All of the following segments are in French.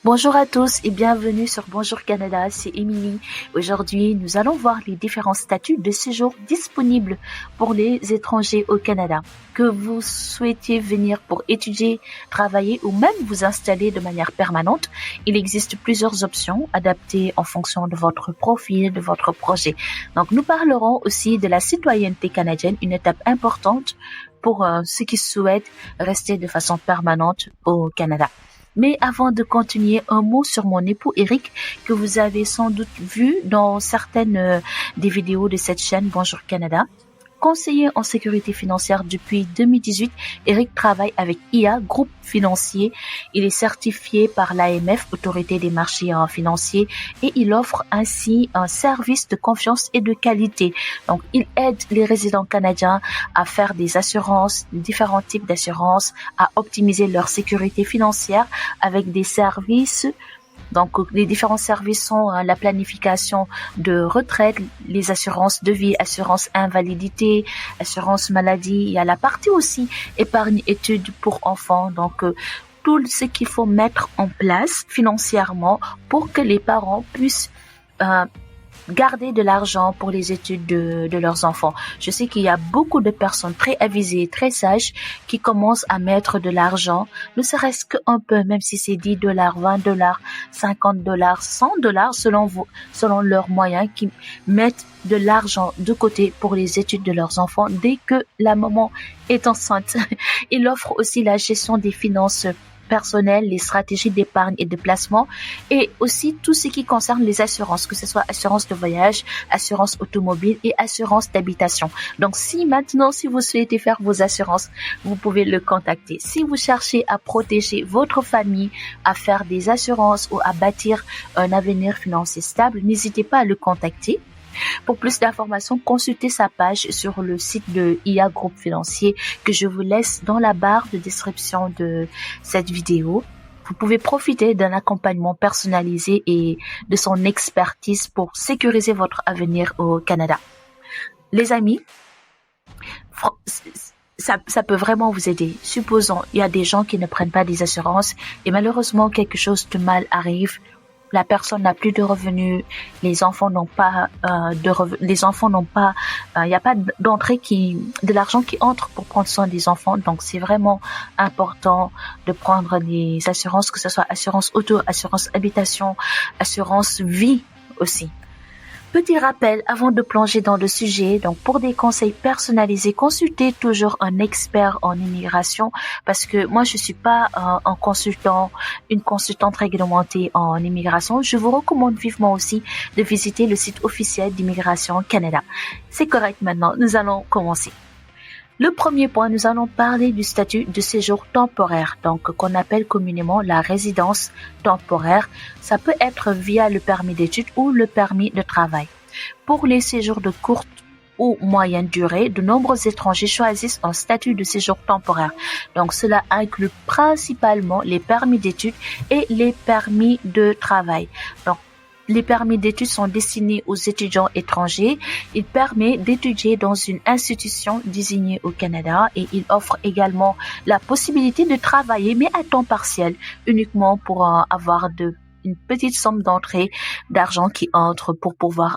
Bonjour à tous et bienvenue sur Bonjour Canada, c'est Émilie. Aujourd'hui, nous allons voir les différents statuts de séjour disponibles pour les étrangers au Canada. Que vous souhaitiez venir pour étudier, travailler ou même vous installer de manière permanente, il existe plusieurs options adaptées en fonction de votre profil, de votre projet. Donc, nous parlerons aussi de la citoyenneté canadienne, une étape importante pour ceux qui souhaitent rester de façon permanente au Canada. Mais avant de continuer, un mot sur mon époux Eric, que vous avez sans doute vu dans certaines des vidéos de cette chaîne Bonjour Canada. Conseiller en sécurité financière depuis 2018, Eric travaille avec IA, groupe financier. Il est certifié par l'AMF, Autorité des marchés financiers, et il offre ainsi un service de confiance et de qualité. Donc, il aide les résidents canadiens à faire des assurances, différents types d'assurances, à optimiser leur sécurité financière avec des services. Donc, les différents services sont la planification de retraite, les assurances de vie, assurance invalidité, assurance maladie. Il y a la partie aussi épargne études pour enfants. Donc, tout ce qu'il faut mettre en place financièrement pour que les parents puissent garder de l'argent pour les études de leurs enfants. Je sais qu'il y a beaucoup de personnes très avisées, très sages, qui commencent à mettre de l'argent, ne serait-ce qu'un peu, même si c'est $10, $20, $50, $100, selon leurs moyens, qui mettent de l'argent de côté pour les études de leurs enfants dès que la maman est enceinte. Il offre aussi la gestion des finances personnel, les stratégies d'épargne et de placement et aussi tout ce qui concerne les assurances, que ce soit assurance de voyage, assurance automobile et assurance d'habitation. Donc si vous souhaitez faire vos assurances, vous pouvez le contacter. Si vous cherchez à protéger votre famille, à faire des assurances ou à bâtir un avenir financier stable, n'hésitez pas à le contacter. Pour plus d'informations, consultez sa page sur le site de IA Groupe Financier que je vous laisse dans la barre de description de cette vidéo. Vous pouvez profiter d'un accompagnement personnalisé et de son expertise pour sécuriser votre avenir au Canada. Les amis, ça peut vraiment vous aider. Supposons, il y a des gens qui ne prennent pas des assurances et malheureusement quelque chose de mal arrive. La personne n'a plus de revenus, les enfants n'ont pas il n'y a pas d'entrée de l'argent qui entre pour prendre soin des enfants. Donc c'est vraiment important de prendre des assurances, que ce soit assurance auto, assurance habitation, assurance vie aussi. Petit rappel avant de plonger dans le sujet, donc pour des conseils personnalisés, consultez toujours un expert en immigration parce que moi je suis pas une consultante réglementée en immigration. Je vous recommande vivement aussi de visiter le site officiel d'Immigration Canada. C'est correct maintenant, nous allons commencer. Le premier point, nous allons parler du statut de séjour temporaire, donc qu'on appelle communément la résidence temporaire. Ça peut être via le permis d'études ou le permis de travail. Pour les séjours de courte ou moyenne durée, de nombreux étrangers choisissent un statut de séjour temporaire. Donc cela inclut principalement les permis d'études et les permis de travail. Donc les permis d'études sont destinés aux étudiants étrangers. Il permet d'étudier dans une institution désignée au Canada et il offre également la possibilité de travailler, mais à temps partiel, uniquement pour avoir une petite somme d'entrée d'argent qui entre pour pourvoir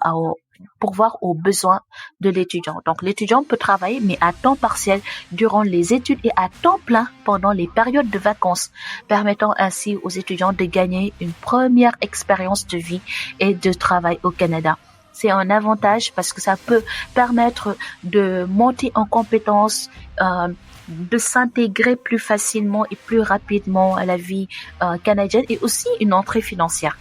aux besoins de l'étudiant. Donc, l'étudiant peut travailler, mais à temps partiel durant les études et à temps plein pendant les périodes de vacances, permettant ainsi aux étudiants de gagner une première expérience de vie et de travail au Canada. C'est un avantage parce que ça peut permettre de monter en compétences, de s'intégrer plus facilement et plus rapidement à la vie canadienne et aussi une entrée financière.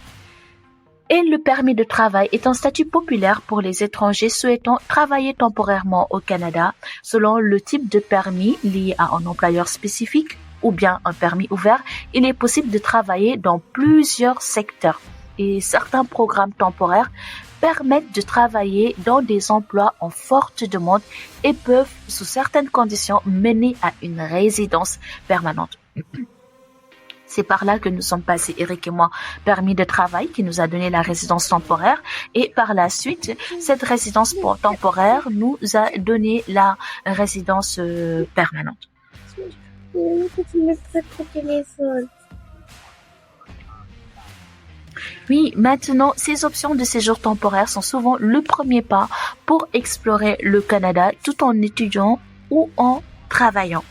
Et le permis de travail est un statut populaire pour les étrangers souhaitant travailler temporairement au Canada selon le type de permis lié à un employeur spécifique ou bien un permis ouvert. Il est possible de travailler dans plusieurs secteurs et certains programmes temporaires permettent de travailler dans des emplois en forte demande et peuvent, sous certaines conditions, mener à une résidence permanente. C'est par là que nous sommes passés, Eric et moi, permis de travail qui nous a donné la résidence temporaire. Et par la suite, cette résidence temporaire nous a donné la résidence permanente. Oui, maintenant, ces options de séjour temporaire sont souvent le premier pas pour explorer le Canada tout en étudiant ou en travaillant.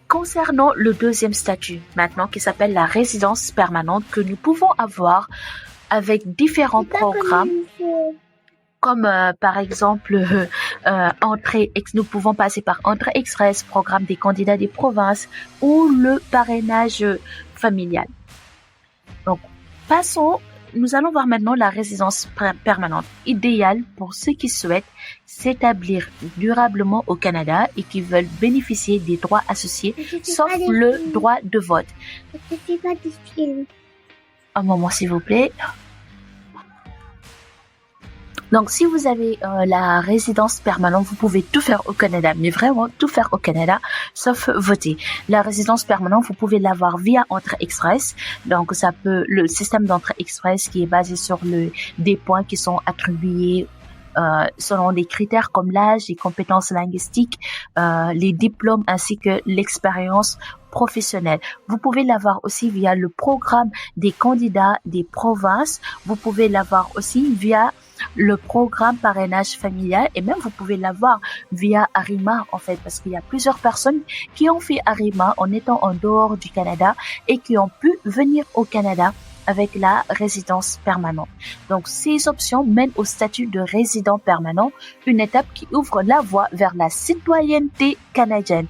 Concernant le deuxième statut, maintenant qui s'appelle la résidence permanente, que nous pouvons avoir avec différents programmes, comme par exemple nous pouvons passer par Entrée Express, programme des candidats des provinces ou le parrainage familial. Donc, nous allons voir maintenant la résidence permanente, idéale pour ceux qui souhaitent s'établir durablement au Canada et qui veulent bénéficier des droits associés, sauf le droit de vote. Un moment, s'il vous plaît. Donc, si vous avez la résidence permanente, vous pouvez tout faire au Canada, mais vraiment tout faire au Canada, sauf voter. La résidence permanente, vous pouvez l'avoir via Entrée Express. Donc, le système d'Entrée Express qui est basé sur des points qui sont attribués selon des critères comme l'âge, les compétences linguistiques, les diplômes ainsi que l'expérience professionnelle. Vous pouvez l'avoir aussi via le programme des candidats des provinces. Vous pouvez l'avoir aussi via le programme parrainage familial et même vous pouvez l'avoir via Arima en fait, parce qu'il y a plusieurs personnes qui ont fait Arima en étant en dehors du Canada et qui ont pu venir au Canada avec la résidence permanente. Donc, ces options mènent au statut de résident permanent, une étape qui ouvre la voie vers la citoyenneté canadienne.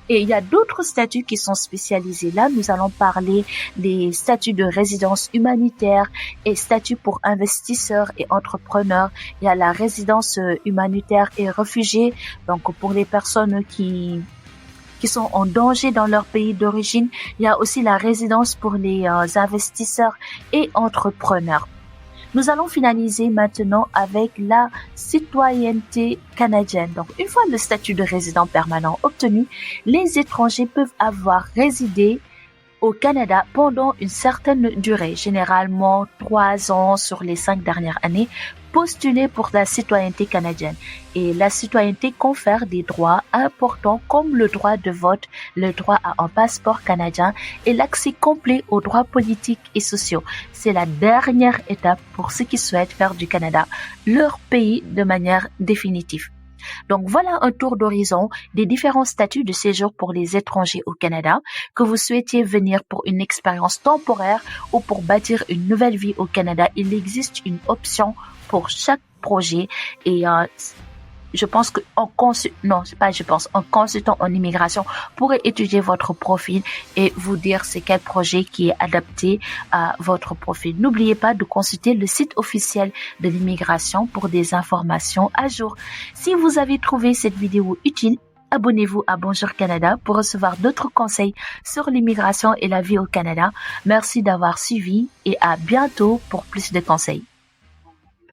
Et il y a d'autres statuts qui sont spécialisés. Là, nous allons parler des statuts de résidence humanitaire et statuts pour investisseurs et entrepreneurs. Il y a la résidence humanitaire et réfugiés, donc pour les personnes qui sont en danger dans leur pays d'origine. Il y a aussi la résidence pour les investisseurs et entrepreneurs. Nous allons finaliser maintenant avec la citoyenneté canadienne. Donc, une fois le statut de résident permanent obtenu, les étrangers peuvent avoir résidé au Canada pendant une certaine durée, généralement 3 ans sur les 5 dernières années, postuler pour la citoyenneté canadienne. Et la citoyenneté confère des droits importants comme le droit de vote, le droit à un passeport canadien et l'accès complet aux droits politiques et sociaux. C'est la dernière étape pour ceux qui souhaitent faire du Canada leur pays de manière définitive. Donc voilà un tour d'horizon des différents statuts de séjour pour les étrangers au Canada, que vous souhaitiez venir pour une expérience temporaire ou pour bâtir une nouvelle vie au Canada. Il existe une option pour chaque projet et je pense que un consultant en immigration pourrait étudier votre profil et vous dire c'est quel projet qui est adapté à votre profil. N'oubliez pas de consulter le site officiel de l'immigration pour des informations à jour. Si vous avez trouvé cette vidéo utile, abonnez-vous à Bonjour Canada pour recevoir d'autres conseils sur l'immigration et la vie au Canada. Merci d'avoir suivi et à bientôt pour plus de conseils.